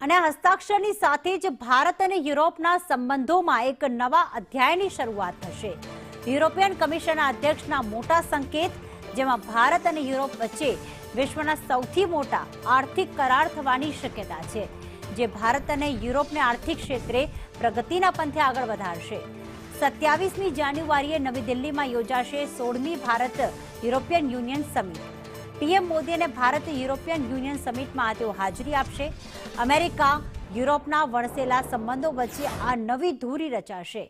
અને હસ્તાક્ષરની સાથે જ ભારત અને યુરોપના સંબંધોમાં એક નવા અધ્યાયની શરૂઆત થશે. યુરોપિયન કમિશનના અધ્યક્ષના મોટા સંકેત, જેમાં ભારત અને યુરોપ વચ્ચે વિશ્વના સૌથી મોટા આર્થિક કરાર થવાની શક્યતા છે, જે ભારત અને યુરોપને આર્થિક ક્ષેત્રે પ્રગતિના પંથે આગળ વધારશે. 27મી જાન્યુઆરીએ નવી દિલ્હીમાં યોજાશે 16મી Bharat European Union summit. PM Modi અને ભારત યુરોપિયન યુનિયન સમિટમાં તેઓ હાજરી આપશે. અમેરિકા યુરોપના વણસેલા સંબંધો વચ્ચે આ નવી ધૂરી રચાશે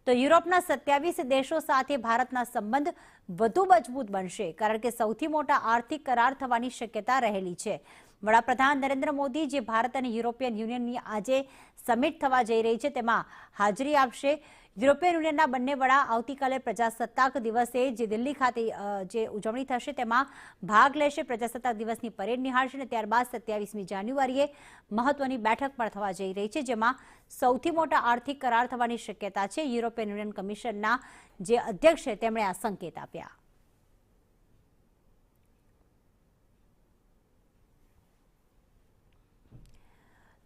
તો યુરોપના 27 દેશો સાથે ભારતના સંબંધ વધુ મજબૂત બનશે, કારણ કે સૌથી મોટા આર્થિક કરાર થવાની શક્યતા રહેલી છે. વડાપ્રધાન નરેન્દ્ર મોદી, જે ભારત અને યુરોપિયન યુનિયનની આજે સમિટ થવા જઈ રહી છે, તેમાં હાજરી આપશે. યુરોપિયન યુનિયનના બંને વડા આવતીકાલે પ્રજાસત્તાક દિવસે જે દિલ્હી ખાતે જે ઉજવણી થશે તેમાં ભાગ લેશે. પ્રજાસત્તાક દિવસની પરેડ નિહાળશે અને ત્યારબાદ 27મી જાન્યુઆરીએ મહત્વની બેઠક પણ થવા જઈ રહી છે, જેમાં સૌથી મોટા આર્થિક કરાર થવાની શક્યતા છે. યુરોપિયન યુનિયન કમિશનના જે અધ્યક્ષ છે તેમણે આ સંકેત આપ્યા.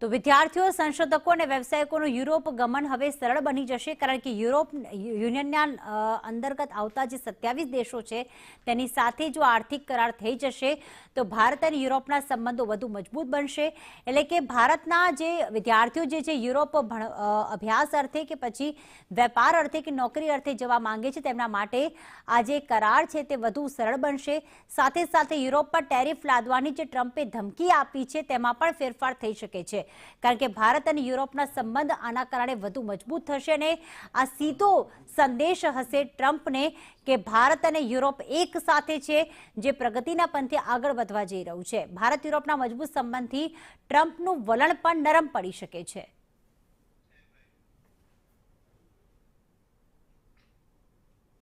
તો વિદ્યાર્થીઓ, સંશોધકો અને વ્યવસાયિકોનું યુરોપ ગમન હવે સરળ બની જશે, કારણ કે યુરોપ યુનિયનના અંતર્ગત આવતા જે 27 દેશો છે તેની સાથે જો આર્થિક કરાર થઈ જશે તો ભારત અને યુરોપના સંબંધો વધુ મજબૂત બનશે. એટલે કે ભારતના જે વિદ્યાર્થીઓ જે છે યુરોપ અભ્યાસ અર્થે કે પછી વેપાર અર્થે કે નોકરી અર્થે જવા માંગે છે, તેમના માટે આ જે કરાર છે તે વધુ સરળ બનશે. સાથે સાથે યુરોપ પર ટેરિફ લાદવાની જે ટ્રમ્પે ધમકી આપી છે તેમાં પણ ફેરફાર થઈ શકે છે, કારણ કે ભારત અને યુરોપના સંબંધ આના કારણે વધુ મજબૂત થશે અને આ સીધો સંદેશ હશે ટ્રમ્પને કે ભારત અને યુરોપ એક સાથે છે, જે પ્રગતિના પંથે આગળ વધવા જઈ રહ્યું છે. ભારત યુરોપના મજબૂત સંબંધથી ટ્રમ્પનું વલણ પણ નરમ પડી શકે છે.